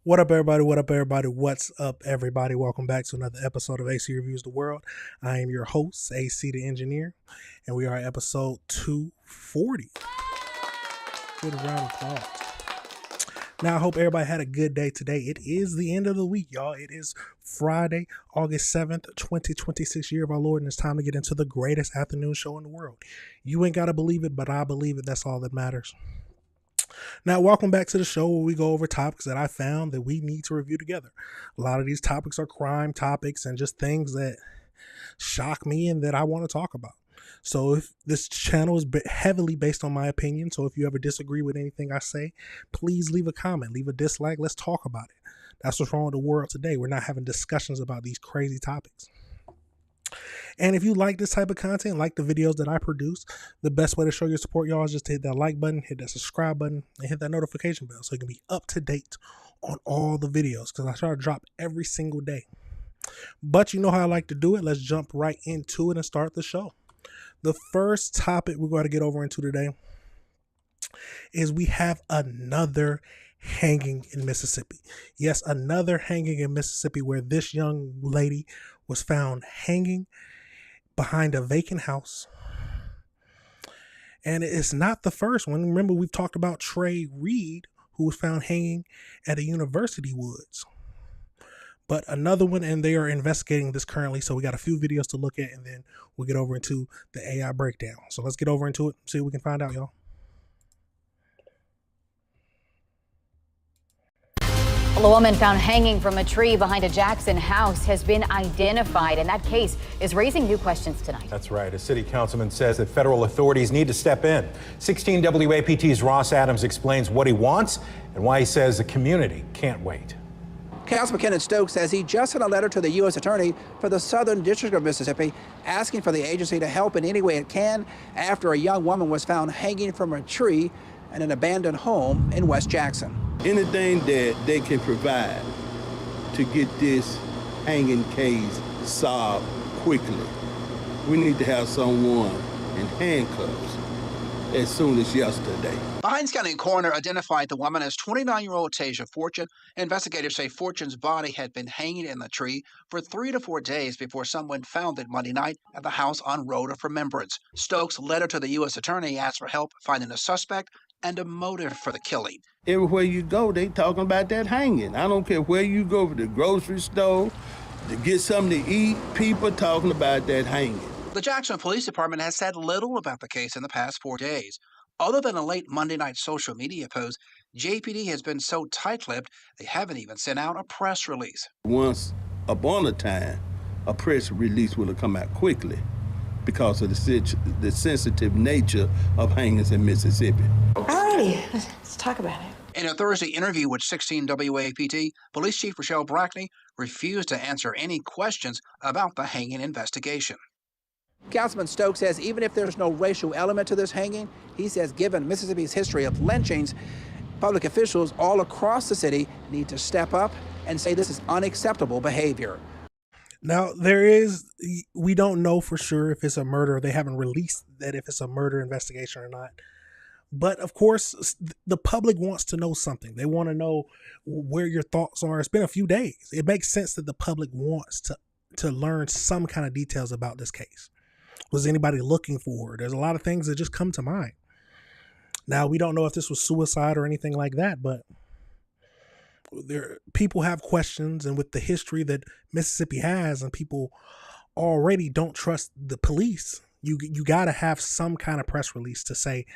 What up, everybody? What up, everybody? What's up, everybody? Welcome back to another episode of AC Reviews the World. I am your host, AC the Engineer, and we are at episode 240. Good round of applause. Now, I hope everybody had a good day today. It is the end of the week, y'all. It is Friday, August 7th, 2026, year of our Lord, and it's time to get into the greatest afternoon show in the world. You ain't got to believe it, but I believe it. That's all that matters. Now, welcome back to the show where we go over topics that I found that we need to review together. A lot of these topics are crime topics and just things that shock me and that I want to talk about. So if this channel is heavily based on my opinion, so if you ever disagree with anything I say, please leave a comment, leave a dislike. Let's talk about it. That's what's wrong with the world today. We're not having discussions about these crazy topics. And if you like this type of content, like the videos that I produce, the best way to show your support, y'all, is just to hit that like button, hit that subscribe button, and hit that notification bell so you can be up to date on all the videos, because I try to drop every single day. But you know how I like to do it. Let's jump right into it and start the show. The first topic we're going to get over into today is we have another hanging in Mississippi. Yes, another hanging in Mississippi, where this young lady was found hanging behind a vacant house. And it's not the first one. Remember, we've talked about Trey Reed, who was found hanging at a university woods. But another one, and they are investigating this currently. So we got a few videos to look at, and then we'll get over into the AI breakdown. So let's get over into it, see what we can find out, y'all. A woman found hanging from a tree behind a Jackson house has been identified, and that case is raising new questions tonight. That's right. A city councilman says that federal authorities need to step in. 16 WAPT's Ross Adams explains what he wants and why he says the community can't wait. Councilman Kenneth Stokes says he just sent a letter to the U.S. Attorney for the Southern District of Mississippi asking for the agency to help in any way it can after a young woman was found hanging from a tree in an abandoned home in West Jackson. Anything that they can provide to get this hanging case solved quickly. We need to have someone in handcuffs as soon as yesterday. The Hinds County coroner identified the woman as 29-year-old Tasia Fortune. Investigators say Fortune's body had been hanging in the tree for 3 to 4 days before someone found it Monday night at the house on Road of Remembrance. Stokes' letter to the U.S. Attorney asked for help finding a suspect and a motive for the killing. Everywhere you go, they talking about that hanging. I don't care where you go, to the grocery store, to get something to eat, people talking about that hanging. The Jackson Police Department has said little about the case in the past 4 days. Other than a late Monday night social media post, JPD has been so tight-lipped they haven't even sent out a press release. Once upon a time, a press release will have come out quickly because of the sensitive nature of hangings in Mississippi. Alrighty, let's talk about it. In a Thursday interview with 16 WAPT, Police Chief Rochelle Brackney refused to answer any questions about the hanging investigation. Councilman Stokes says even if there's no racial element to this hanging, he says given Mississippi's history of lynchings, public officials all across the city need to step up and say this is unacceptable behavior. Now, we don't know for sure if it's a murder. They haven't released that if it's a murder investigation or not. But of course, the public wants to know something. They want to know where your thoughts are. It's been a few days. It makes sense that the public wants to learn some kind of details about this case. Was anybody looking for her? There's a lot of things that just come to mind. Now, we don't know if this was suicide or anything like that, but people have questions, and with the history that Mississippi has, and people already don't trust the police, you got to have some kind of press release to say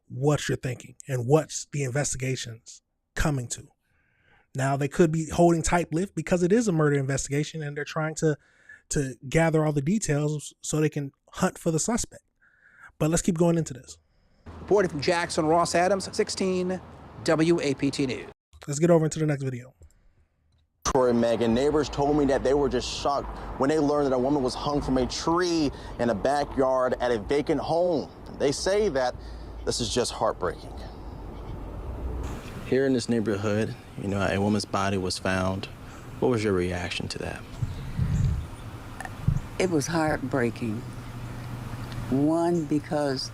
what you're thinking and what's the investigations coming to. Now, they could be holding tight-lipped because it is a murder investigation and they're trying to gather all the details so they can hunt for the suspect. But let's keep going into this. Reporting from Jackson, Ross Adams, 16 WAPT News. Let's get over into the next video. Troy and Megan, neighbors told me that they were just shocked when they learned that a woman was hung from a tree in a backyard at a vacant home. They say that this is just heartbreaking. Here in this neighborhood, you know, a woman's body was found. What was your reaction to that? It was heartbreaking. One, because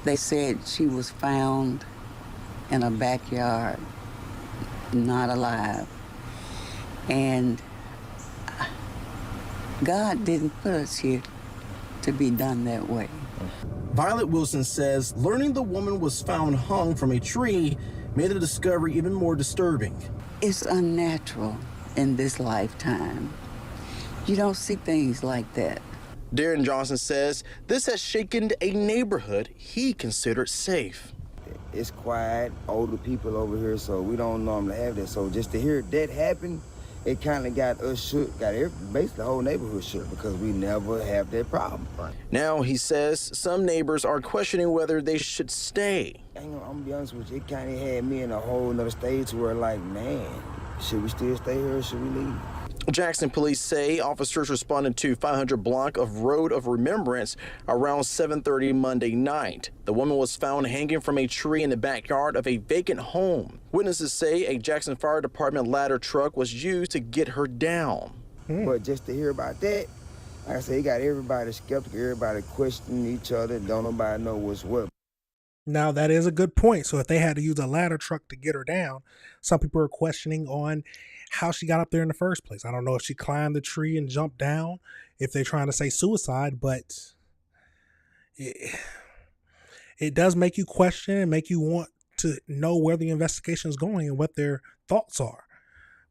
they said she was found in a backyard. not alive. And God didn't put us here to be done that way. Violet Wilson says learning the woman was found hung from a tree made the discovery even more disturbing. It's unnatural in this lifetime. You don't see things like that. Darren Johnson says this has shaken a neighborhood he considered safe. It's quiet, older people over here, so we don't normally have that. So just to hear that happen, it kind of got us shook, basically the whole neighborhood shook, because we never have that problem. Now, he says some neighbors are questioning whether they should stay. I'm gonna be honest with you, it kind of had me in a whole nother stage where, like, man, should we still stay here or should we leave? Jackson police say officers responded to 500 block of Road of Remembrance around 7:30 Monday night. The woman was found hanging from a tree in the backyard of a vacant home. Witnesses say a Jackson Fire Department ladder truck was used to get her down. But just to hear about that, like I say, it got everybody skeptical, everybody questioning each other, don't nobody know what's what. Now, that is a good point. So if they had to use a ladder truck to get her down, some people are questioning on how she got up there in the first place. I don't know if she climbed the tree and jumped down, if they're trying to say suicide, but it does make you question and make you want to know where the investigation is going and what their thoughts are.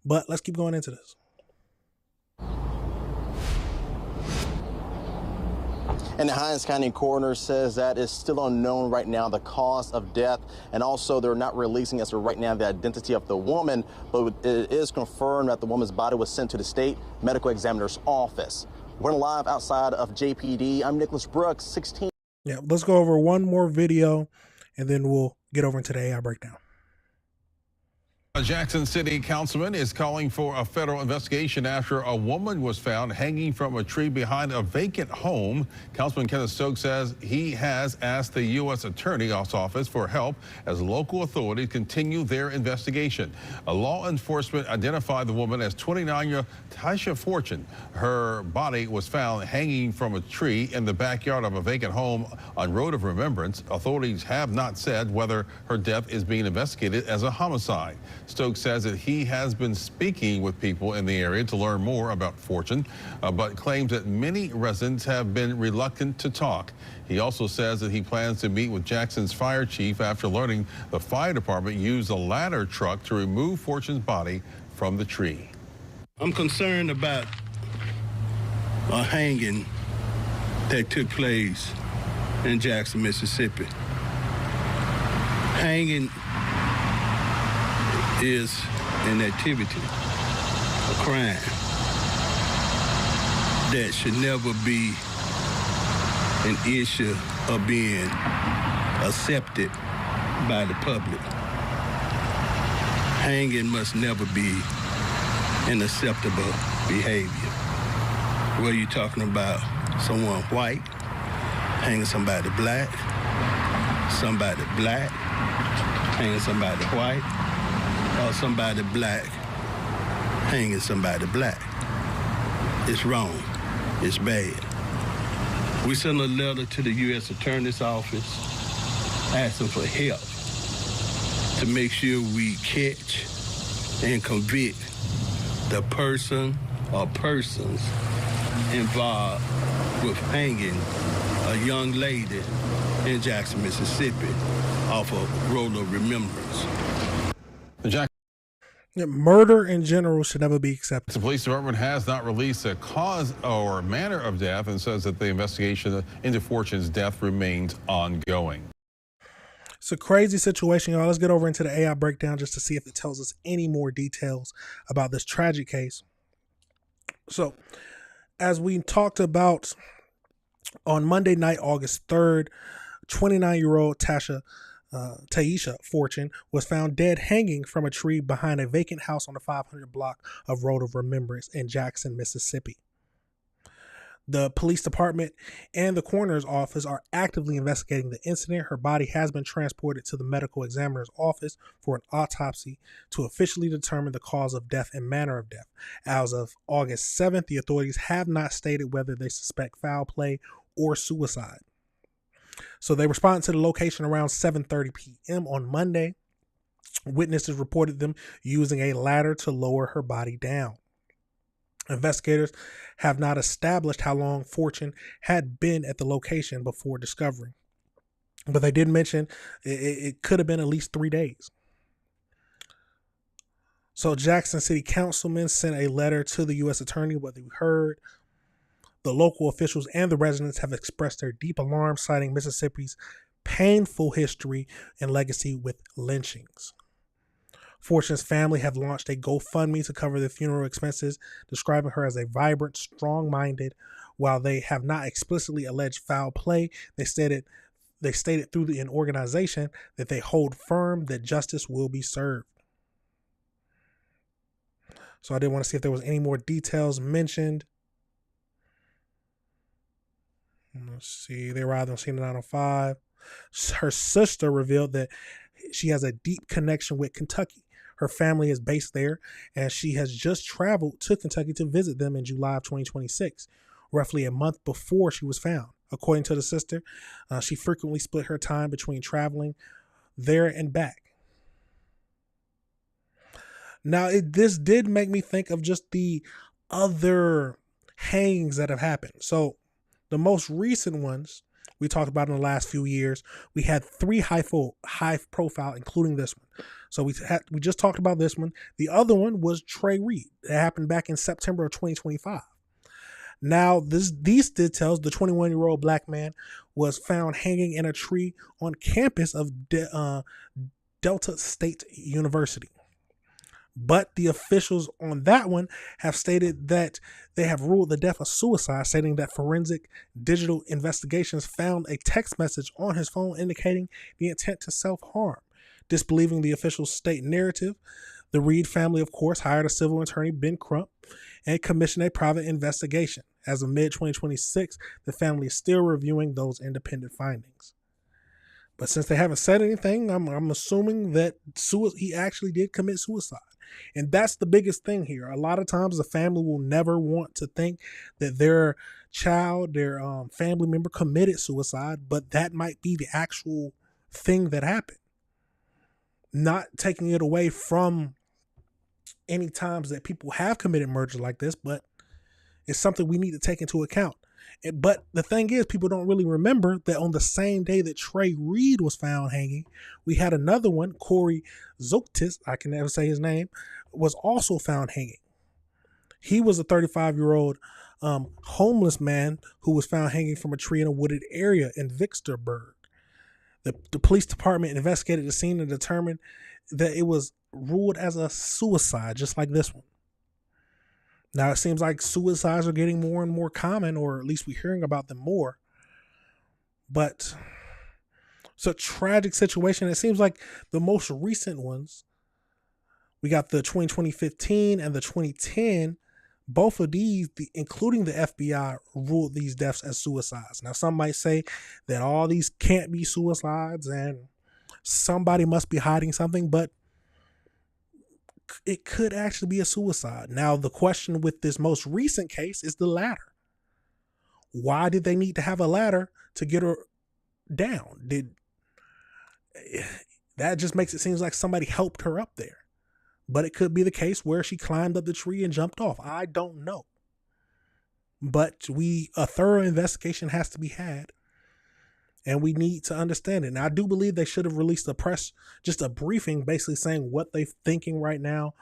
But let's keep going into this. And the Hinds County coroner says that it's still unknown right now the cause of death, and also they're not releasing as of right now the identity of the woman, but it is confirmed that the woman's body was sent to the state medical examiner's office. We're live outside of JPD. I'm Nicholas Brooks, 16. Yeah, let's go over one more video and then we'll get over into the AI breakdown. A Jackson City councilman is calling for a federal investigation after a woman was found hanging from a tree behind a vacant home. Councilman Kenneth Stokes says he has asked the U.S. Attorney's Office for help as local authorities continue their investigation. A law enforcement identified the woman as 29-year-old Tasha Fortune. Her body was found hanging from a tree in the backyard of a vacant home on Road of Remembrance. Authorities have not said whether her death is being investigated as a homicide. Stokes says that he has been speaking with people in the area to learn more about Fortune, but claims that many residents have been reluctant to talk. He also says that he plans to meet with Jackson's fire chief after learning the fire department used a ladder truck to remove Fortune's body from the tree. I'm concerned about a hanging that took place in Jackson, Mississippi. Hanging is an activity, a crime, that should never be an issue of being accepted by the public. Hanging must never be an acceptable behavior. Whether you're talking about someone white, hanging somebody black, hanging somebody white, or somebody black hanging somebody black. It's wrong. It's bad. We sent a letter to the U.S. Attorney's Office asking for help to make sure we catch and convict the person or persons involved with hanging a young lady in Jackson, Mississippi off of Road of Remembrance. Murder in general should never be accepted. The police department has not released a cause or manner of death and says that the investigation into Fortune's death remains ongoing. It's a crazy situation, y'all. Let's get over into the AI breakdown just to see if it tells us any more details about this tragic case. So, as we talked about on Monday night, August 3rd, 29-year-old Taisha Fortune was found dead hanging from a tree behind a vacant house on the 500 block of Road of Remembrance in Jackson, Mississippi. The police department and the coroner's office are actively investigating the incident. Her body has been transported to the medical examiner's office for an autopsy to officially determine the cause of death and manner of death. As of August 7th, the authorities have not stated whether they suspect foul play or suicide. So they responded to the location around 7:30 p.m. on Monday. Witnesses reported them using a ladder to lower her body down. Investigators have not established how long Fortune had been at the location before discovering, but they did mention it could have been at least 3 days. So Jackson City councilman sent a letter to the U.S. attorney. What we heard, the local officials and the residents have expressed their deep alarm, citing Mississippi's painful history and legacy with lynchings. Fortune's family have launched a GoFundMe to cover the funeral expenses, describing her as a vibrant, strong-minded. While they have not explicitly alleged foul play, they stated through an organization that they hold firm that justice will be served. So I did want to see if there was any more details mentioned. Let's see. They arrived on scene at 9:05. Her sister revealed that she has a deep connection with Kentucky. Her family is based there, and she has just traveled to Kentucky to visit them in July of 2026, roughly a month before she was found. According to the sister, she frequently split her time between traveling there and back. Now, this did make me think of just the other hangings that have happened. So the most recent ones we talked about in the last few years, we had 3 high profile, including this one. So we just talked about this one. The other one was Trey Reed. It happened back in September of 2025. Now, these details, the 21-year-old black man was found hanging in a tree on campus of Delta State University. But the officials on that one have stated that they have ruled the death a suicide, stating that forensic digital investigations found a text message on his phone indicating the intent to self-harm. Disbelieving the official state narrative, the Reed family, of course, hired a civil attorney, Ben Crump, and commissioned a private investigation. As of mid-2026, the family is still reviewing those independent findings. But since they haven't said anything, I'm assuming that he actually did commit suicide. And that's the biggest thing here. A lot of times the family will never want to think that their child, their family member committed suicide, but that might be the actual thing that happened. Not taking it away from any times that people have committed murder like this, but it's something we need to take into account. But the thing is, people don't really remember that on the same day that Trey Reed was found hanging, we had another one, Corey Zoktis, I can never say his name, was also found hanging. He was a 35-year-old homeless man who was found hanging from a tree in a wooded area in Vicksburg. The police department investigated the scene and determined that it was ruled as a suicide, just like this one. Now, it seems like suicides are getting more and more common, or at least we're hearing about them more. But it's a tragic situation. It seems like the most recent ones, we got the 2015 and the 2010, both of these, including the FBI, ruled these deaths as suicides. Now, some might say that all these can't be suicides and somebody must be hiding something, but it could actually be a suicide. Now, the question with this most recent case is the ladder. Why did they need to have a ladder to get her down? That just makes it seem like somebody helped her up there. But it could be the case where she climbed up the tree and jumped off. I don't know. But a thorough investigation has to be had. And we need to understand it. Now, I do believe they should have released just a briefing, basically saying what they're thinking right now.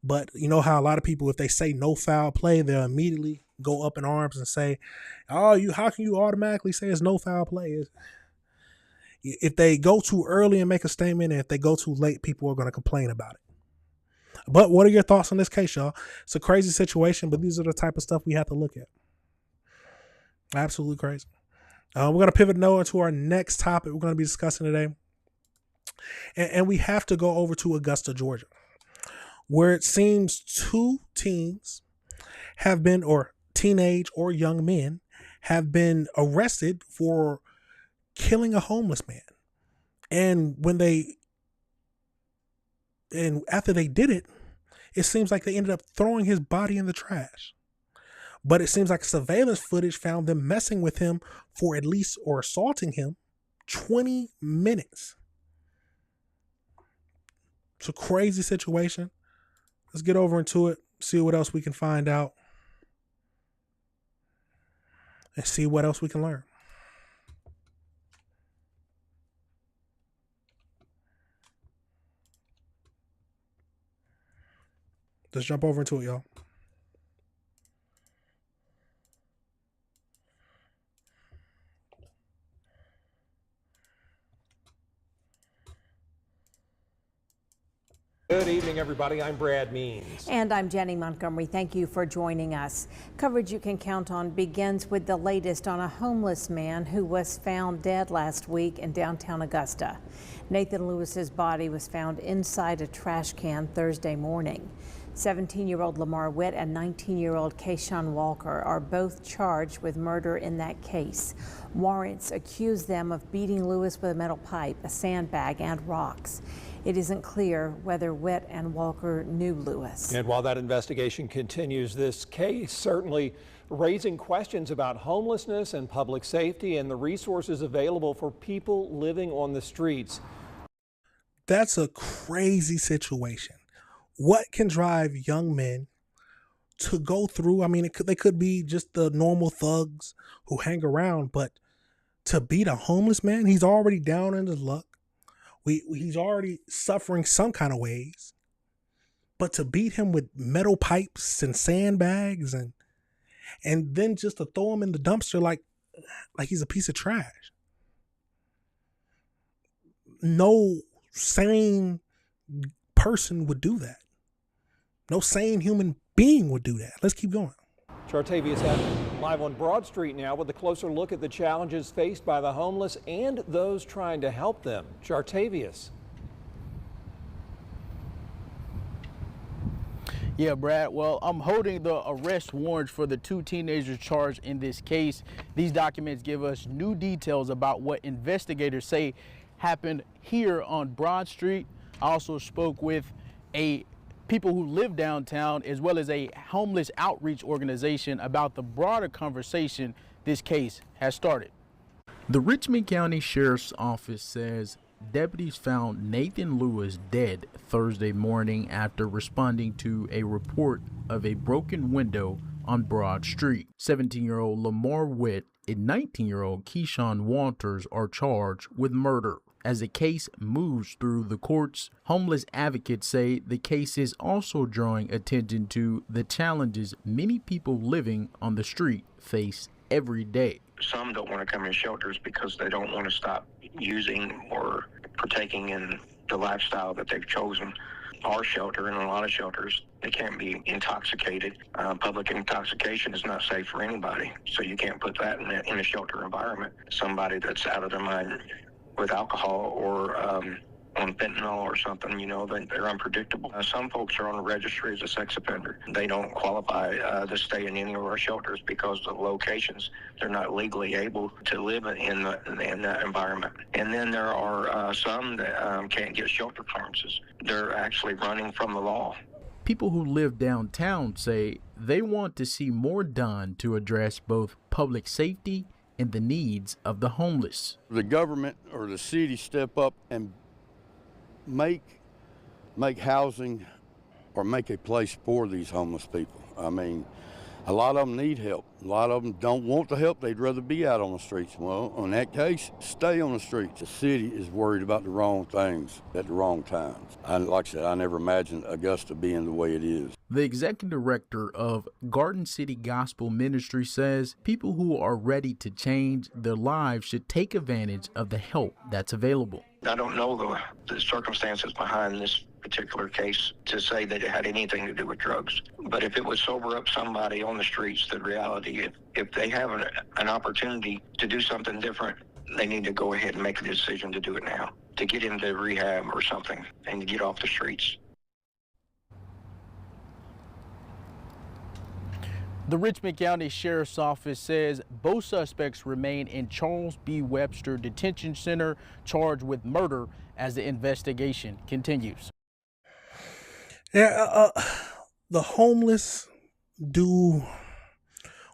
But you know how a lot of people, if they say no foul play, they'll immediately go up in arms and say, how can you automatically say it's no foul play? If they go too early and make a statement, and if they go too late, people are going to complain about it. But what are your thoughts on this case, y'all? It's a crazy situation, but these are the type of stuff we have to look at. Absolutely crazy. We're going to pivot now into our next topic we're going to be discussing today. And we have to go over to Augusta, Georgia, where it seems 2 teens have been, or teenage or young men, have been arrested for killing a homeless man. And after they did it, it seems like they ended up throwing his body in the trash. But it seems like surveillance footage found them messing with him or assaulting him 20 minutes. It's a crazy situation. Let's get over into it, see what else we can find out, and see what else we can learn. Let's jump over into it, y'all. Good evening, everybody. I'm Brad Means. And I'm Jenny Montgomery. Thank you for joining us. Coverage you can count on begins with the latest on a homeless man who was found dead last week in downtown Augusta. Nathan Lewis's body was found inside a trash can Thursday morning. 17-year-old Lamar Witt and 19-year-old Kayshawn Walker are both charged with murder in that case. Warrants accuse them of beating Lewis with a metal pipe, a sandbag, and rocks. It isn't clear whether Witt and Walker knew Lewis. And while that investigation continues, this case certainly raising questions about homelessness and public safety and the resources available for people living on the streets. That's a crazy situation. What can drive young men to go through? I mean, they could be just the normal thugs who hang around, but to beat a homeless man, he's already down in his luck. He's already suffering some kind of ways, but to beat him with metal pipes and sandbags and then just to throw him in the dumpster like he's a piece of trash. No sane person would do that. No sane human being would do that. Let's keep going. Chartavius Adams live on Broad Street now with a closer look at the challenges faced by the homeless and those trying to help them. Chartavius. Yeah, Brad. Well, I'm holding the arrest warrants for the two teenagers charged in this case. These documents give us new details about what investigators say happened here on Broad Street. I also spoke with people who live downtown, as well as a homeless outreach organization, about the broader conversation this case has started. The Richmond County Sheriff's Office says deputies found Nathan Lewis dead Thursday morning after responding to a report of a broken window on Broad Street. 17-year-old Lamar Witt and 19-year-old Kayshawn Walters are charged with murder. As the case moves through the courts, homeless advocates say the case is also drawing attention to the challenges many people living on the street face every day. Some don't want to come in shelters because they don't want to stop using or partaking in the lifestyle that they've chosen. Our shelter and a lot of shelters, they can't be intoxicated. Public intoxication is not safe for anybody, so you can't put that in a shelter environment. Somebody that's out of their mind with alcohol or on fentanyl or something, you know, they're unpredictable. Some folks are on the registry as a sex offender. They don't qualify to stay in any of our shelters because of the locations. They're not legally able to live in that environment. And then there are some that can't get shelter clearances. They're actually running from the law. People who live downtown say they want to see more done to address both public safety and the needs of the homeless. The government or the city step up and make housing or make a place for these homeless people. I mean, a lot of them need help. A lot of them don't want the help. They'd rather be out on the streets. Well, in that case, stay on the streets. The city is worried about the wrong things at the wrong times. Like I said, I never imagined Augusta being the way it is. The executive director of Garden City Gospel Ministry says people who are ready to change their lives should take advantage of the help that's available. I don't know the circumstances behind this particular case to say that it had anything to do with drugs. But if it would sober up somebody on the streets, the reality, if they have an opportunity to do something different, they need to go ahead and make a decision to do it now, to get into rehab or something and to get off the streets. The Richmond County Sheriff's Office says both suspects remain in Charles B. Webster Detention Center, charged with murder as the investigation continues. Yeah, the homeless do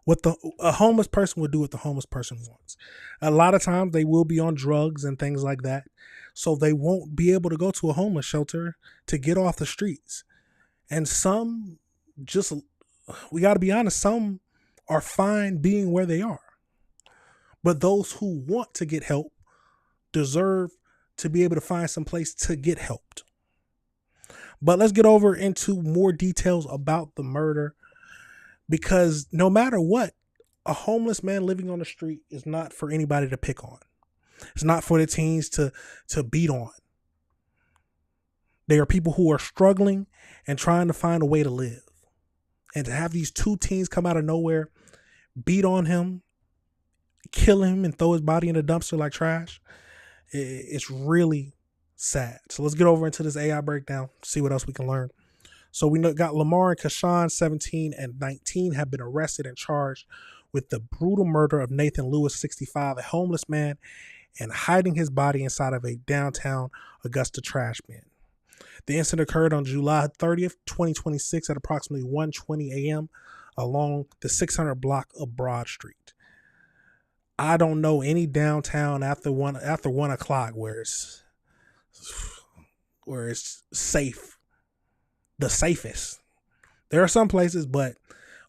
what a homeless person would do what the homeless person wants. A lot of times they will be on drugs and things like that. so they won't be able to go to a homeless shelter to get off the streets. And some just, we got to be honest, some are fine being where they are. But those who want to get help deserve to be able to find some place to get helped. But let's get over into more details about the murder, because no matter what, a homeless man living on the street is not for anybody to pick on. It's not for the teens to beat on. They are people who are struggling and trying to find a way to live. And to have these two teens come out of nowhere, beat on him, kill him, and throw his body in a dumpster like trash, it's really sad. So let's get over into this AI breakdown, see what else we can learn. So we got Lamar and Kashawn, 17 and 19, have been arrested and charged with the brutal murder of Nathan Lewis, 65, a homeless man, and hiding his body inside of a downtown Augusta trash bin. The incident occurred on July 30th, 2026 at approximately 1:20 a.m. along the 600 block of Broad Street. I don't know any downtown after one o'clock where it's safe, the safest. There are some places, but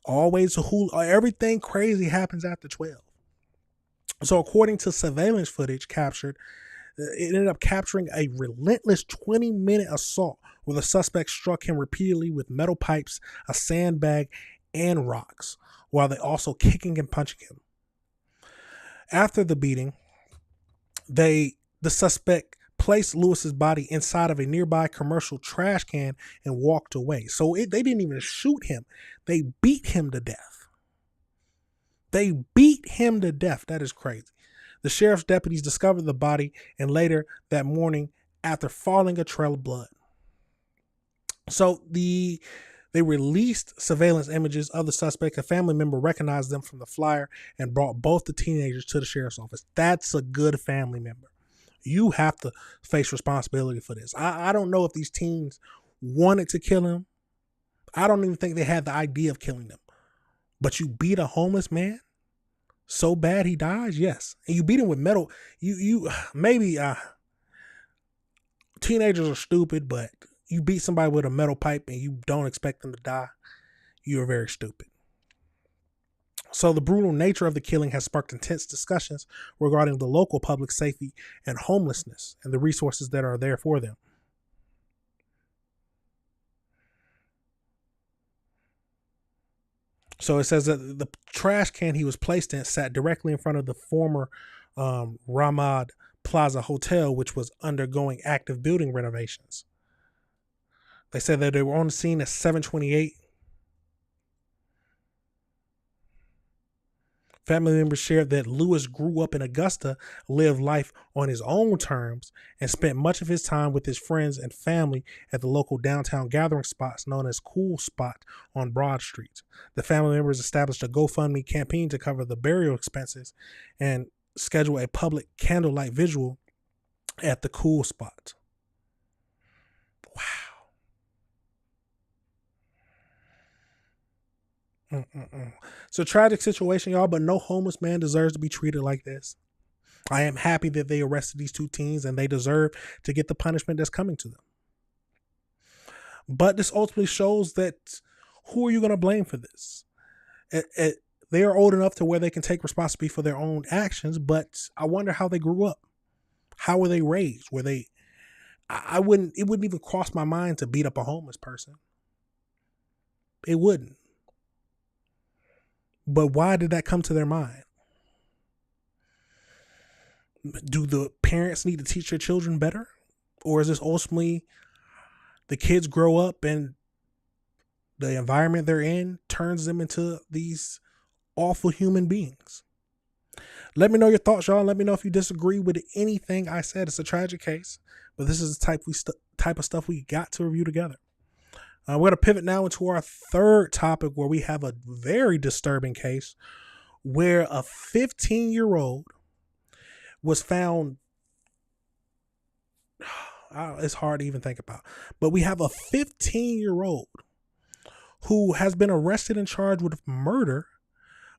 always everything crazy happens after 12. So according to surveillance footage captured, it ended up capturing a relentless 20-minute assault where the suspect struck him repeatedly with metal pipes, a sandbag, and rocks, while they also kicking and punching him. After the beating, the suspect placed Lewis's body inside of a nearby commercial trash can and walked away. So they didn't even shoot him. They beat him to death. They beat him to death. That is crazy. The sheriff's deputies discovered the body and later that morning after falling a trail of blood. So they released surveillance images of the suspect. A family member recognized them from the flyer and brought both the teenagers to the sheriff's office. That's a good family member. You have to face responsibility for this. I don't know if these teens wanted to kill him. I don't even think they had the idea of killing them. But you beat a homeless man so bad he dies? Yes. And you beat him with metal. You maybe teenagers are stupid, but you beat somebody with a metal pipe and you don't expect them to die, you're very stupid. So the brutal nature of the killing has sparked intense discussions regarding the local public safety and homelessness and the resources that are there for them. So it says that the trash can he was placed in sat directly in front of the former Ramad Plaza Hotel, which was undergoing active building renovations. They said that they were on the scene at 7:28. Family members shared that Lewis grew up in Augusta, lived life on his own terms, and spent much of his time with his friends and family at the local downtown gathering spots known as Cool Spot on Broad Street. The family members established a GoFundMe campaign to cover the burial expenses and schedule a public candlelight vigil at the Cool Spot. Wow. It's a tragic situation, y'all, but no homeless man deserves to be treated like this. I am happy that they arrested these two teens and they deserve to get the punishment that's coming to them. But this ultimately shows that who are you going to blame for this? They are old enough to where they can take responsibility for their own actions, but I wonder how they grew up. How were they raised? It wouldn't even cross my mind to beat up a homeless person. It wouldn't. But why did that come to their mind? Do the parents need to teach their children better? Or is this ultimately the kids grow up and the environment they're in turns them into these awful human beings? Let me know your thoughts, y'all. Let me know if you disagree with anything I said. It's a tragic case, but this is the type of stuff we got to review together. We're going to pivot now into our third topic, where we have a very disturbing case where a 15-year-old was found. It's hard to even think about, but we have a 15-year-old who has been arrested and charged with murder.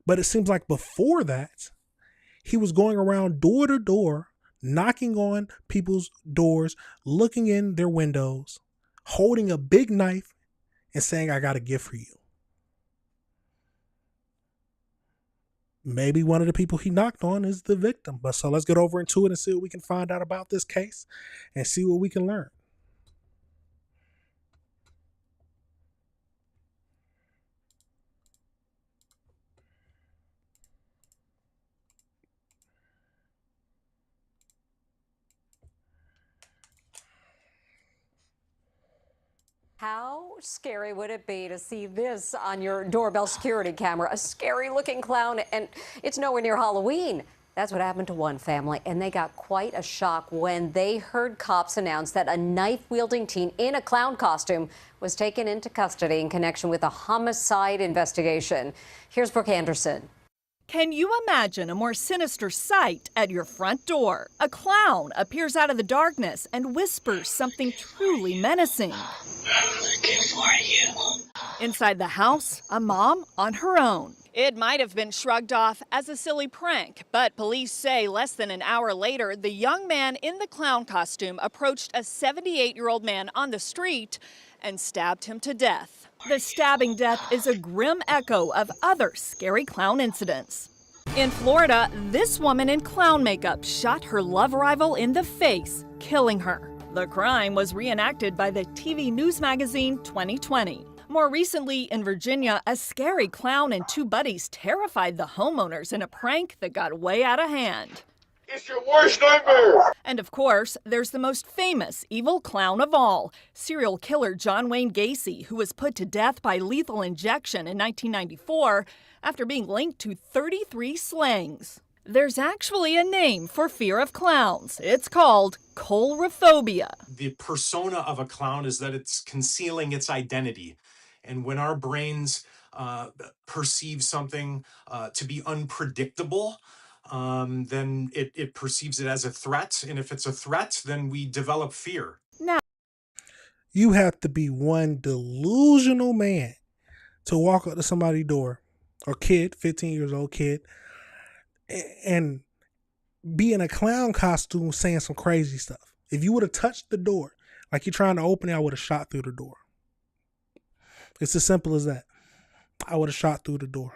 But it seems like before that, he was going around door to door knocking on people's doors, looking in their windows, holding a big knife and saying, I got a gift for you. Maybe one of the people he knocked on is the victim. But so let's get over into it and see what we can find out about this case and see what we can learn. How scary would it be to see this on your doorbell security camera? A scary looking clown, and it's nowhere near Halloween. That's what happened to one family, and they got quite a shock when they heard cops announce that a knife-wielding teen in a clown costume was taken into custody in connection with a homicide investigation. Here's Brooke Anderson. Can you imagine a more sinister sight at your front door? A clown appears out of the darkness and whispers something truly menacing. I'm looking for you. Inside the house, a mom on her own. It might have been shrugged off as a silly prank, but police say less than an hour later, the young man in the clown costume approached a 78-year-old man on the street and stabbed him to death. The stabbing death is a grim echo of other scary clown incidents. In Florida, this woman in clown makeup shot her love rival in the face, killing her. The crime was reenacted by the TV news magazine 2020. More recently, in Virginia, a scary clown and two buddies terrified the homeowners in a prank that got way out of hand. It's your worst nightmare! And of course, there's the most famous evil clown of all, serial killer John Wayne Gacy, who was put to death by lethal injection in 1994 after being linked to 33 slayings. There's actually a name for fear of clowns. It's called coulrophobia. The persona of a clown is that it's concealing its identity. And when our brains perceive something to be unpredictable, then it perceives it as a threat. And if it's a threat, then we develop fear. Now, you have to be one delusional man to walk up to somebody's door, or kid, 15 years old kid, and be in a clown costume saying some crazy stuff. If you would have touched the door, like you're trying to open it, I would have shot through the door. It's as simple as that. I would have shot through the door.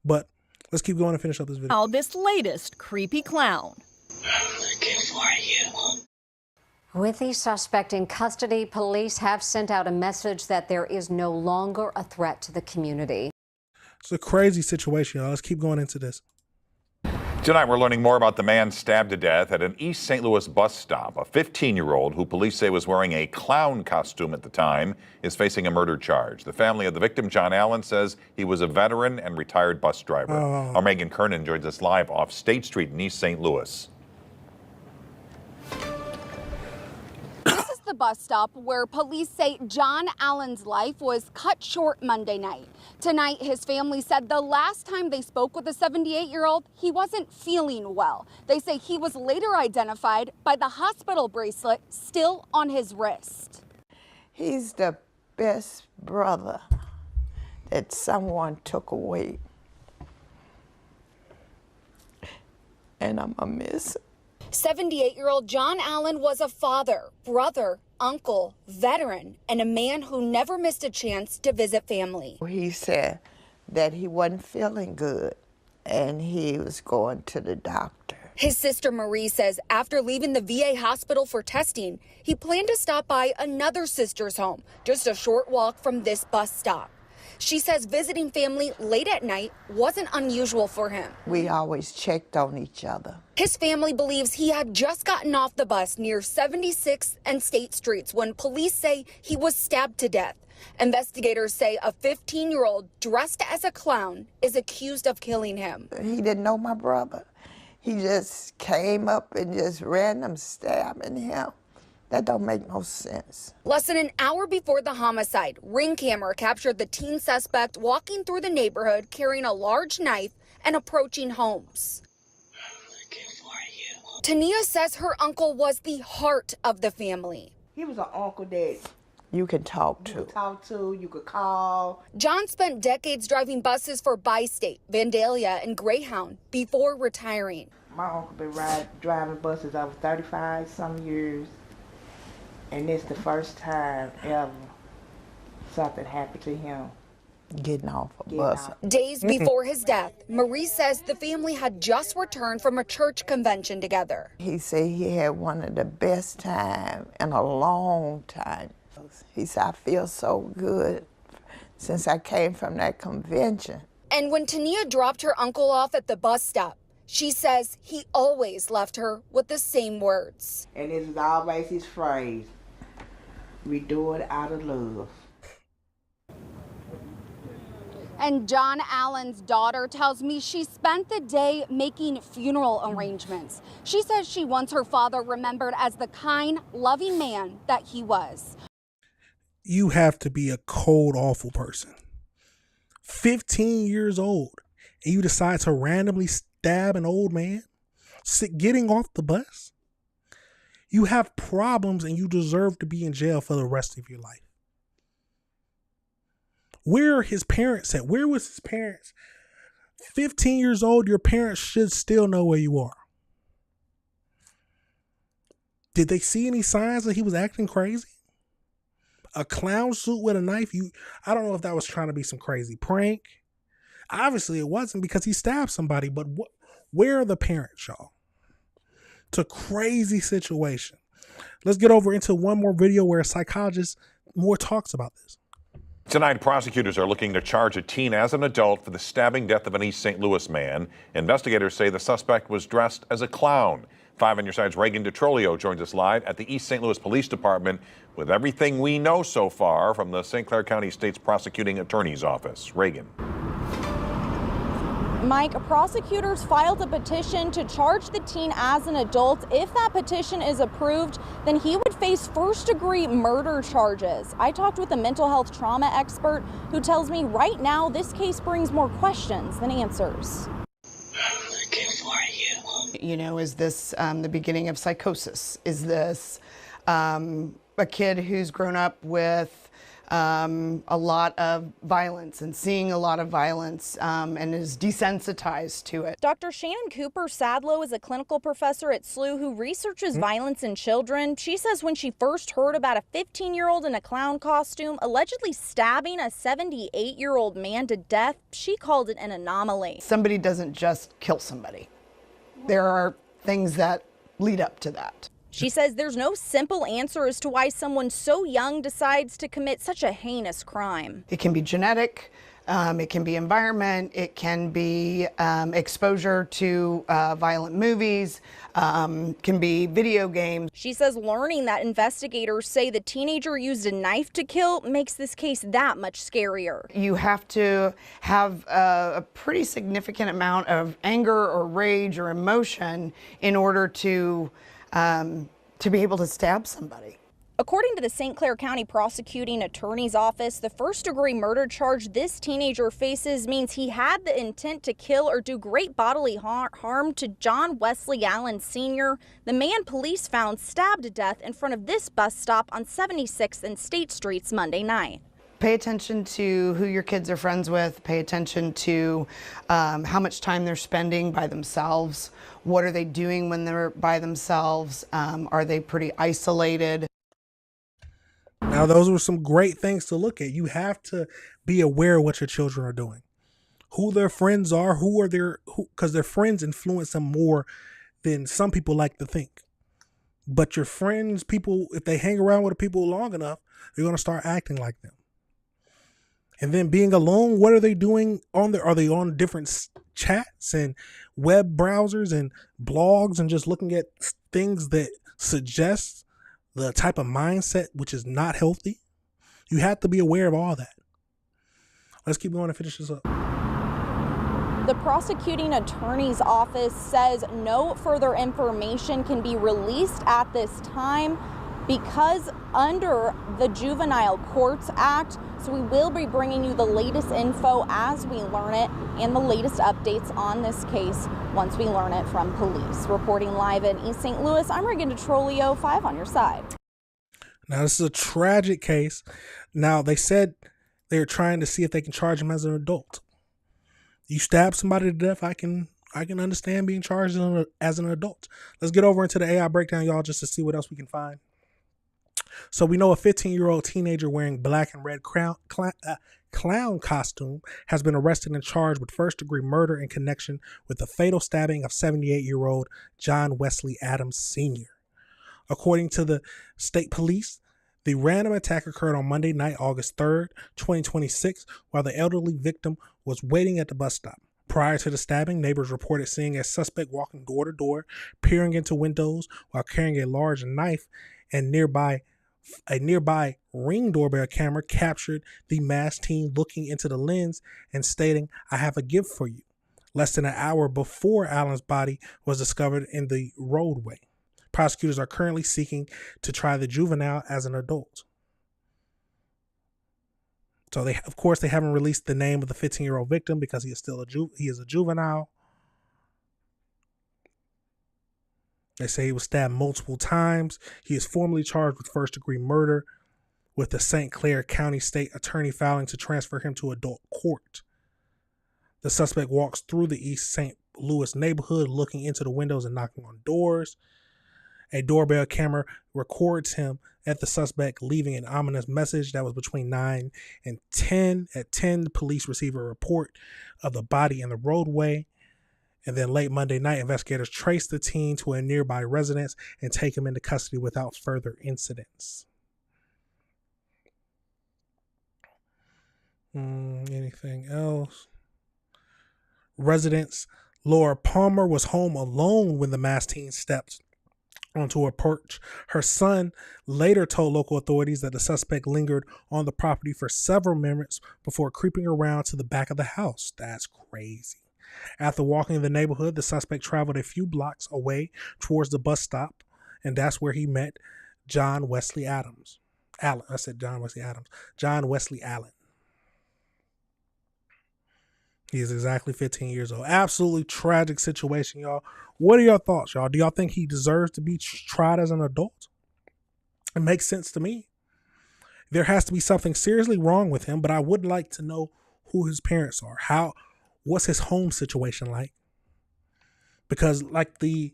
But let's keep going and finish up this video. now this latest creepy clown. I'm looking for you. With the suspect in custody, police have sent out a message that there is no longer a threat to the community. It's a crazy situation, y'all. Let's keep going into this. Tonight, we're learning more about the man stabbed to death at an East St. Louis bus stop. A 15-year-old who police say was wearing a clown costume at the time is facing a murder charge. The family of the victim, John Allen, says he was a veteran and retired bus driver. Our Megan Kernan joins us live off State Street in East St. Louis. This is the bus stop where police say John Allen's life was cut short Monday night. Tonight, his family said the last time they spoke with the 78-year-old, he wasn't feeling well. They say he was later identified by the hospital bracelet still on his wrist. He's the best brother that someone took away. And I'm a miss him. 78-year-old John Allen was a father, brother, uncle, veteran, and a man who never missed a chance to visit family. He said that he wasn't feeling good and he was going to the doctor. His sister Marie says after leaving the VA hospital for testing, he planned to stop by another sister's home, just a short walk from this bus stop. She says visiting family late at night wasn't unusual for him. We always checked on each other. His family believes he had just gotten off the bus near 76th and State Streets when police say he was stabbed to death. Investigators say a 15-year-old dressed as a clown is accused of killing him. He didn't know my brother. He just came up and just random stabbing him. That don't make no sense. Less than an hour before the homicide, Ring camera captured the teen suspect walking through the neighborhood carrying a large knife and approaching homes. I'm looking for you. Tania says her uncle was the heart of the family. He was an uncle that you can talk to. You could talk to, you could call. John spent decades driving buses for Bi-State, Vandalia, and Greyhound before retiring. My uncle been driving buses over 35 some years, and it's the first time ever something happened to him. Getting off a bus. Days before his death, Marie says the family had just returned from a church convention together. He said he had one of the best times in a long time. He said, I feel so good since I came from that convention. And when Tania dropped her uncle off at the bus stop, she says he always left her with the same words. And this is always his phrase, we do it out of love. And John Allen's daughter tells me she spent the day making funeral arrangements. She says she wants her father remembered as the kind, loving man that he was. You have to be a cold, awful person. 15 years old, and you decide to randomly stab an old man getting off the bus? You have problems and you deserve to be in jail for the rest of your life. Where are his parents at? Where was his parents? 15 years old, your parents should still know where you are. Did they see any signs that he was acting crazy? A clown suit with a knife? I don't know if that was trying to be some crazy prank. Obviously it wasn't, because he stabbed somebody, but where are the parents, y'all? It's a crazy situation. Let's get over into one more video where a psychologist more talks about this. Tonight, prosecutors are looking to charge a teen as an adult for the stabbing death of an East St. Louis man. Investigators say the suspect was dressed as a clown. 5 on your side's Reagan DeTrolio joins us live at the East St. Louis Police Department with everything we know so far from the St. Clair County State's Prosecuting Attorney's Office. Reagan. Mike, prosecutors filed a petition to charge the teen as an adult. If that petition is approved, then he would face first-degree murder charges. I talked with a mental health trauma expert who tells me right now this case brings more questions than answers. I'm looking for you. You know, is this the beginning of psychosis? Is this a kid who's grown up with a lot of violence and seeing a lot of violence and is desensitized to it? Dr. Shannon Cooper Sadlow is a clinical professor at SLU who researches violence in children. She says when she first heard about a 15-year-old in a clown costume allegedly stabbing a 78-year-old man to death, she called it an anomaly. Somebody doesn't just kill somebody. There are things that lead up to that. She says there's no simple answer as to why someone so young decides to commit such a heinous crime. It can be genetic, it can be environment, it can be exposure to violent movies, can be video games. She says learning that investigators say the teenager used a knife to kill makes this case that much scarier. You have to have a pretty significant amount of anger or rage or emotion in order to be able to stab somebody. According to the St. Clair County Prosecuting Attorney's Office, the first-degree murder charge this teenager faces means he had the intent to kill or do great bodily harm to John Wesley Allen Sr., the man police found stabbed to death in front of this bus stop on 76th and State Streets Monday night. Pay attention to who your kids are friends with. Pay attention to how much time they're spending by themselves. What are they doing when they're by themselves? Are they pretty isolated? Now, those were some great things to look at. You have to be aware of what your children are doing, who their friends are, because their friends influence them more than some people like to think. But your friends, if they hang around with people long enough, they're going to start acting like them. And then being alone, what are they doing on there? Are they on different chats and web browsers and blogs and just looking at things that suggest the type of mindset which is not healthy? You have to be aware of all that. Let's keep going and finish this up. The prosecuting attorney's office says no further information can be released at this time because under the Juvenile Courts Act, so we will be bringing you the latest info as we learn it and the latest updates on this case once we learn it from police. Reporting live in East St. Louis, I'm Reagan DeTrolio, 5 on your side. Now, this is a tragic case. Now, they said they're trying to see if they can charge him as an adult. You stab somebody to death, I can I can understand being charged as an adult. Let's get over into the AI breakdown, y'all, just to see what else we can find. So we know a 15-year-old teenager wearing black and red clown costume has been arrested and charged with first-degree murder in connection with the fatal stabbing of 78-year-old John Wesley Adams Sr. According to the state police, the random attack occurred on Monday night, August 3rd, 2026, while the elderly victim was waiting at the bus stop. Prior to the stabbing, neighbors reported seeing a suspect walking door to door, peering into windows while carrying a large knife, and a nearby Ring doorbell camera captured the masked teen looking into the lens and stating, "I have a gift for you," less than an hour before Allen's body was discovered in the roadway. Prosecutors are currently seeking to try the juvenile as an adult. So they haven't released the name of the 15-year-old victim because he is still a juvenile. They say he was stabbed multiple times. He is formally charged with first-degree murder, with the St. Clair County State Attorney filing to transfer him to adult court. The suspect walks through the East St. Louis neighborhood, looking into the windows and knocking on doors. A doorbell camera records him at the suspect leaving an ominous message. That was between 9 and 10. At 10, the police receive a report of the body in the roadway. And then late Monday night, investigators trace the teen to a nearby residence and take him into custody without further incidents. Anything else? Residents Laura Palmer was home alone when the masked teen stepped onto a porch. Her son later told local authorities that the suspect lingered on the property for several minutes before creeping around to the back of the house. That's crazy. After walking in the neighborhood, the suspect traveled a few blocks away towards the bus stop, and that's where he met John Wesley Adams. John Wesley Allen. He is exactly 15 years old. Absolutely tragic situation, y'all. What are your thoughts, y'all? Do y'all think he deserves to be tried as an adult? It makes sense to me. There has to be something seriously wrong with him, but I would like to know who his parents are. What's his home situation like? Because like the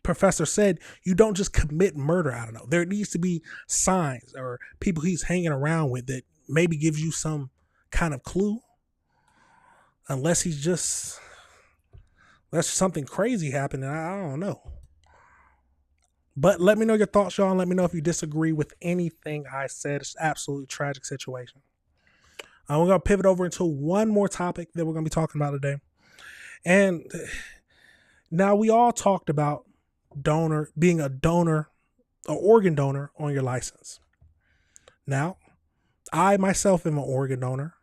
professor said, you don't just commit murder. I don't know. There needs to be signs or people he's hanging around with that maybe gives you some kind of clue. Unless that's something crazy happening. I don't know. But let me know your thoughts, y'all. And let me know if you disagree with anything I said. It's an absolutely tragic situation. We're going to pivot over into one more topic that we're going to be talking about today. And now we all talked about being a donor, an organ donor on your license. Now, I myself am an organ donor.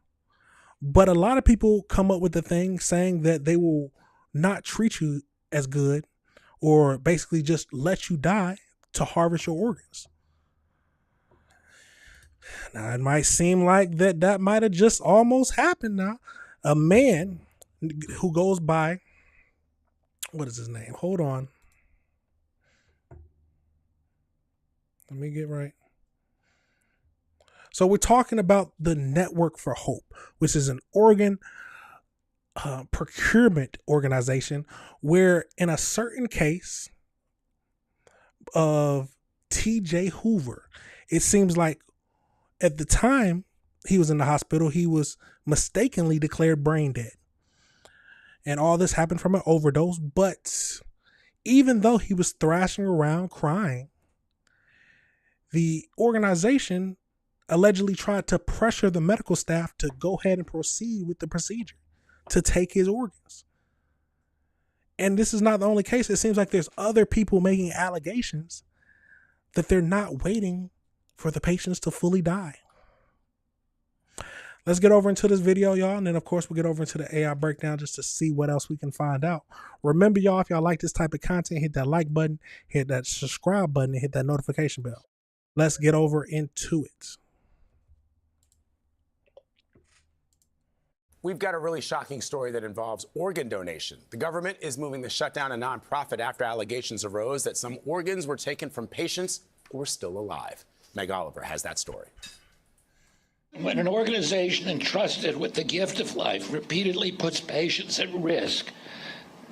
But a lot of people come up with the thing saying that they will not treat you as good or basically just let you die to harvest your organs. Now, it might seem like that might have just almost happened now. A man who goes by, what is his name? Hold on. Let me get right. So we're talking about the Network for Hope, which is an organ procurement organization where in a certain case of T.J. Hoover, it seems like at the time he was in the hospital, he was mistakenly declared brain dead. And all this happened from an overdose. But even though he was thrashing around crying, the organization allegedly tried to pressure the medical staff to go ahead and proceed with the procedure to take his organs. And this is not the only case. It seems like there's other people making allegations that they're not waiting for the patients to fully die. Let's get over into this video, y'all. And then, of course, we'll get over into the AI breakdown just to see what else we can find out. Remember, y'all, if y'all like this type of content, hit that like button, hit that subscribe button, and hit that notification bell. Let's get over into it. We've got a really shocking story that involves organ donation. The government is moving to shut down a nonprofit after allegations arose that some organs were taken from patients who were still alive. Meg Oliver has that story. When an organization entrusted with the gift of life repeatedly puts patients at risk,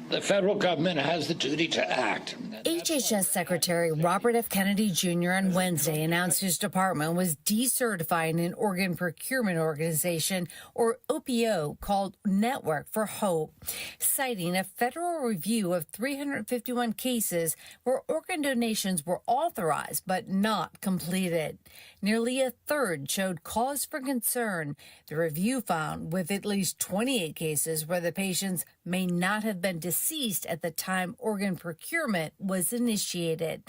The federal government has the duty to act. HHS Secretary Robert F. Kennedy Jr. on Wednesday announced his department was decertifying an organ procurement organization, or OPO, called Network for Hope, citing a federal review of 351 cases where organ donations were authorized but not completed. Nearly a third showed cause for concern. The review found with at least 28 cases where the patients may not have been deceased at the time organ procurement was initiated.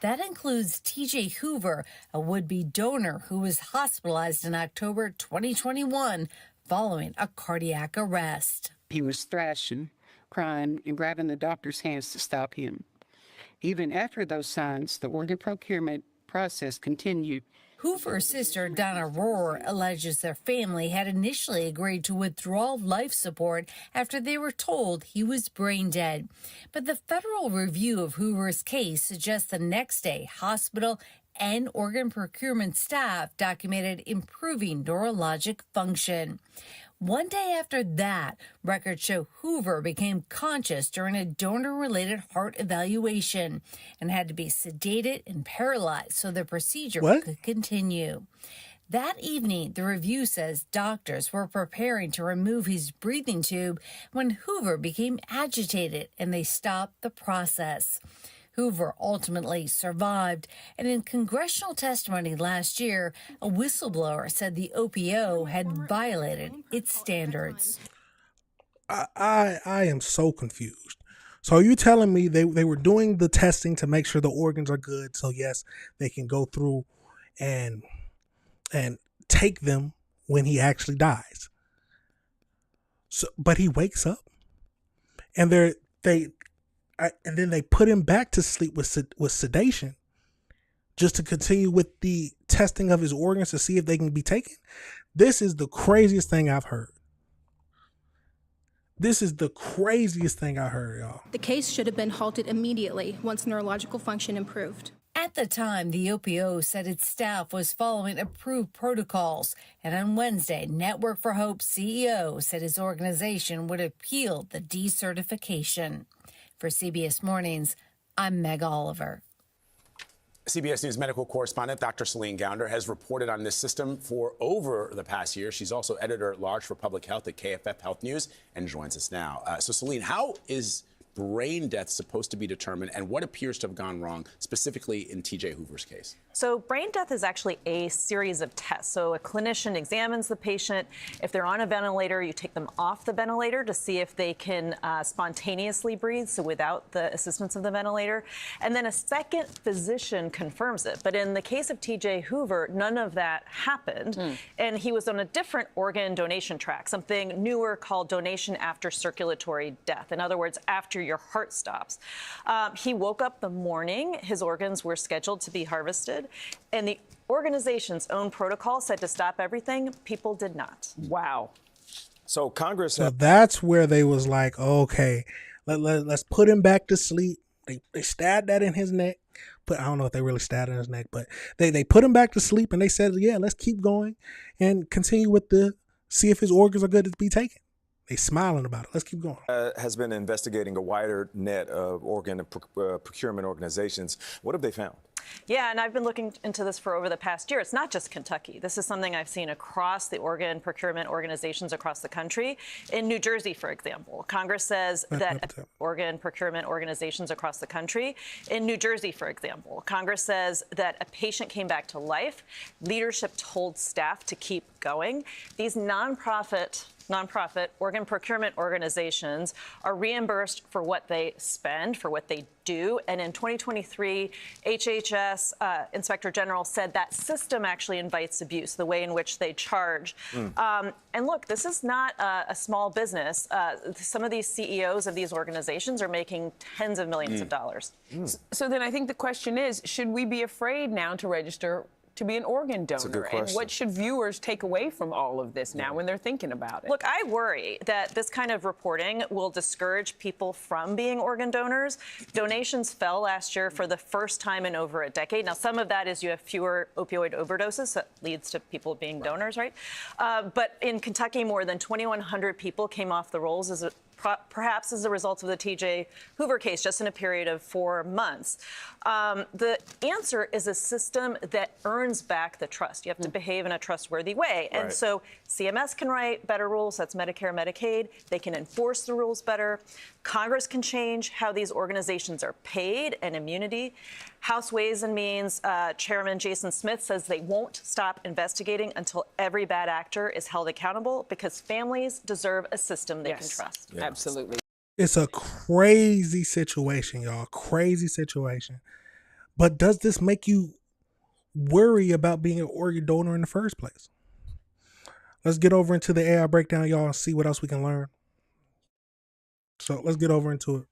That includes T.J. Hoover, a would-be donor who was hospitalized in October 2021 following a cardiac arrest. He was thrashing, crying, and grabbing the doctor's hands to stop him. Even after those signs, the organ procurement process continued. Hoover's sister, Donna Rohrer, alleges their family had initially agreed to withdraw life support after they were told he was brain dead. But the federal review of Hoover's case suggests the next day hospital and organ procurement staff documented improving neurologic function. One day after that, records show Hoover became conscious during a donor-related heart evaluation and had to be sedated and paralyzed so the procedure could continue. That evening, the review says doctors were preparing to remove his breathing tube when Hoover became agitated and they stopped the process. Hoover ultimately survived, and in congressional testimony last year, a whistleblower said the OPO had violated its standards. I am so confused. So are you telling me they were doing the testing to make sure the organs are good, so yes, they can go through and take them when he actually dies? So, but he wakes up, and and then they put him back to sleep with sedation just to continue with the testing of his organs to see if they can be taken. This is the craziest thing I've heard. This is the craziest thing I heard, y'all. The case should have been halted immediately once neurological function improved. At the time, the OPO said its staff was following approved protocols, and on Wednesday, Network for Hope CEO said his organization would appeal the decertification. For CBS Mornings, I'm Meg Oliver. CBS News medical correspondent Dr. Celine Gounder has reported on this system for over the past year. She's also editor-at-large for public health at KFF Health News and joins us now. So, Celine, how is brain death supposed to be determined, and what appears to have gone wrong, specifically in T.J. Hoover's case? So brain death is actually a series of tests. So a clinician examines the patient. If they're on a ventilator, you take them off the ventilator to see if they can spontaneously breathe, so without the assistance of the ventilator. And then a second physician confirms it. But in the case of T.J. Hoover, none of that happened. And he was on a different organ donation track, something newer called donation after circulatory death. In other words, after your heart stops. He woke up the morning, his organs were scheduled to be harvested, and the organization's own protocol said to stop everything. People did not. Wow. So Congress... So that's where they was like, okay, let's put him back to sleep. They stabbed that in his neck. But I don't know if they really stabbed in his neck, but they put him back to sleep, and they said, yeah, let's keep going and continue with see if his organs are good to be taken. They smiling about it. Let's keep going. Has been investigating a wider net of organ procurement organizations. What have they found? Yeah, and I've been looking into this for over the past year. It's not just Kentucky. This is something I've seen across the organ procurement organizations across the country. In New Jersey, for example, Congress says that organ procurement organizations across the country. In New Jersey, for example, Congress says that a patient came back to life. Leadership told staff to keep going. These nonprofit organ procurement organizations are reimbursed for what they spend, for what they do. And in 2023, HHS Inspector General said that system actually invites abuse, the way in which they charge. And look, this is not a small business. Some of these CEOs of these organizations are making tens of millions of dollars. So then I think the question is, should we be afraid now to register to be an organ donor? That's a good question. And what should viewers take away from all of this now when they're thinking about it? Look, I worry that this kind of reporting will discourage people from being organ donors. Donations fell last year for the first time in over a decade. Now, some of that is you have fewer opioid overdoses. That leads to people being donors, right? But in Kentucky, more than 2,100 people came off the rolls as a perhaps as a result of the T.J. Hoover case, just in a period of 4 months. The answer is a system that earns back the trust. You have to behave in a trustworthy way. And so CMS can write better rules. That's Medicare, Medicaid. They can enforce the rules better. Congress can change how these organizations are paid and immunity. House Ways and Means Chairman Jason Smith says they won't stop investigating until every bad actor is held accountable, because families deserve a system they can trust. Absolutely. It's a crazy situation, y'all. Crazy situation. But does this make you worry about being an organ donor in the first place? Let's get over into the AI breakdown, y'all, and see what else we can learn. So let's get over into it.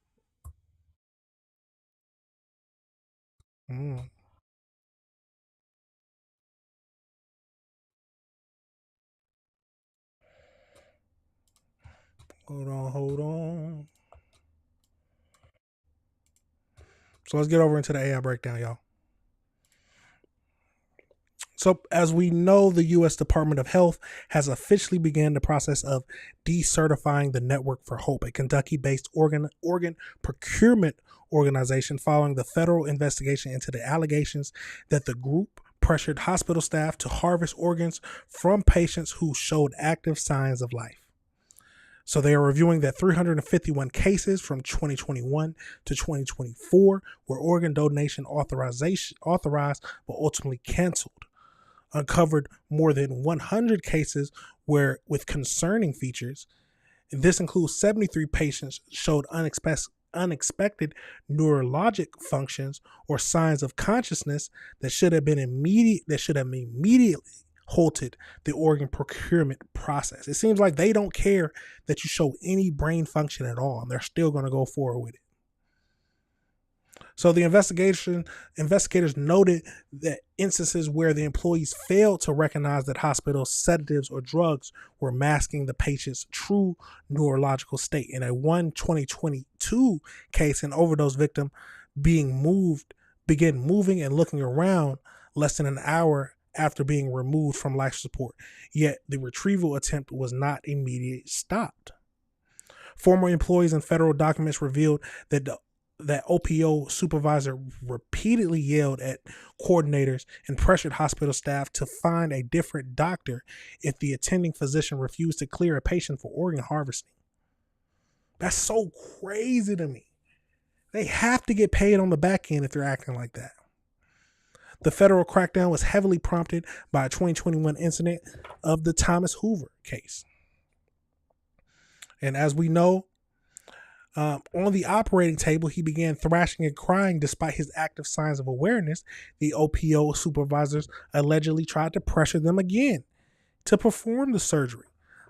Hold on. So let's get over into the AI breakdown, y'all. So as we know, the U.S. Department of Health has officially begun the process of decertifying the Network for Hope, a Kentucky-based organ procurement organization, following the federal investigation into the allegations that the group pressured hospital staff to harvest organs from patients who showed active signs of life. So they are reviewing that 351 cases from 2021 to 2024 where organ donation authorized but ultimately canceled. Uncovered more than 100 cases where with concerning features. And this includes 73 patients showed unexpected neurologic functions or signs of consciousness that should have immediately halted the organ procurement process. It seems like they don't care that you show any brain function at all, and they're still going to go forward with it. So the investigators noted that instances where the employees failed to recognize that hospital sedatives or drugs were masking the patient's true neurological state. In a 2022 case, an overdose victim began moving and looking around less than an hour after being removed from life support. Yet the retrieval attempt was not immediately stopped. Former employees and federal documents revealed that OPO supervisor repeatedly yelled at coordinators and pressured hospital staff to find a different doctor if the attending physician refused to clear a patient for organ harvesting. That's so crazy to me. They have to get paid on the back end if they're acting like that. The federal crackdown was heavily prompted by a 2021 incident of the Thomas Hoover case. And as we know, on the operating table, he began thrashing and crying despite his active signs of awareness. The OPO supervisors allegedly tried to pressure them again to perform the surgery,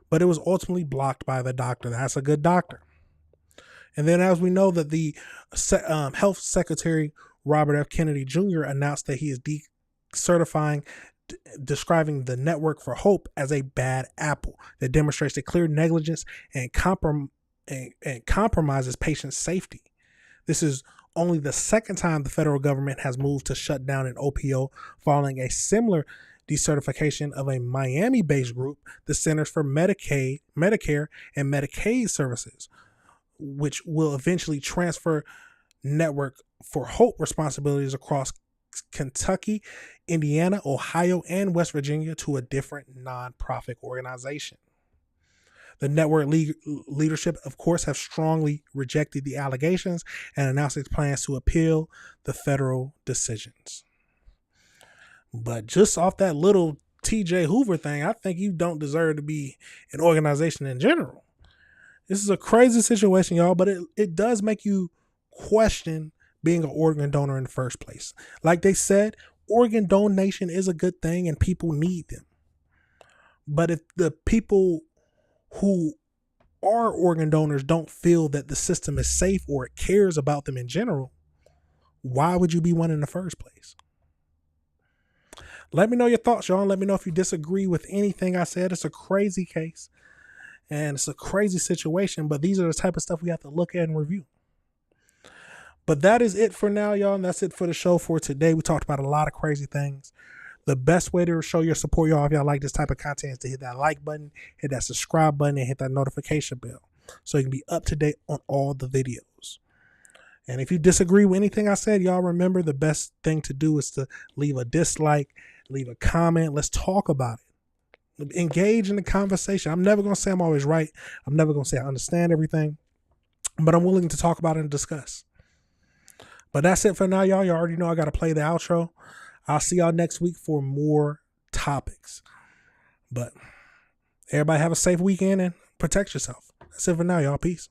but it was ultimately blocked by the doctor. That's a good doctor. And then as we know that the Health Secretary Robert F. Kennedy Jr. announced that he is describing the Network for Hope as a bad apple that demonstrates a clear negligence and compromises patient safety. This is only the second time the federal government has moved to shut down an OPO following a similar decertification of a Miami-based group, the Centers for Medicare and Medicaid Services, which will eventually transfer Network for Hope responsibilities across Kentucky, Indiana, Ohio, and West Virginia to a different nonprofit organization. The network leadership, of course, have strongly rejected the allegations and announced its plans to appeal the federal decisions. But just off that little T.J. Hoover thing, I think you don't deserve to be an organization in general. This is a crazy situation, y'all, but it does make you question being an organ donor in the first place. Like they said, organ donation is a good thing and people need them. But if the people who are organ donors don't feel that the system is safe or it cares about them in general, why would you be one in the first place? Let me know your thoughts, y'all. Let me know if you disagree with anything I said. It's a crazy case and it's a crazy situation, but these are the type of stuff we have to look at and review. But that is it for now, y'all. And that's it for the show for today. We talked about a lot of crazy things. The best way to show your support, y'all, if y'all like this type of content, is to hit that like button, hit that subscribe button, and hit that notification bell. so you can be up to date on all the videos. And if you disagree with anything I said, y'all remember the best thing to do is to leave a dislike, leave a comment. Let's talk about it. Engage in the conversation. I'm never going to say I'm always right. I'm never going to say I understand everything, but I'm willing to talk about it and discuss. But that's it for now, y'all. You already know I got to play the outro. I'll see y'all next week for more topics. But everybody have a safe weekend and protect yourself. That's it for now, y'all. Peace.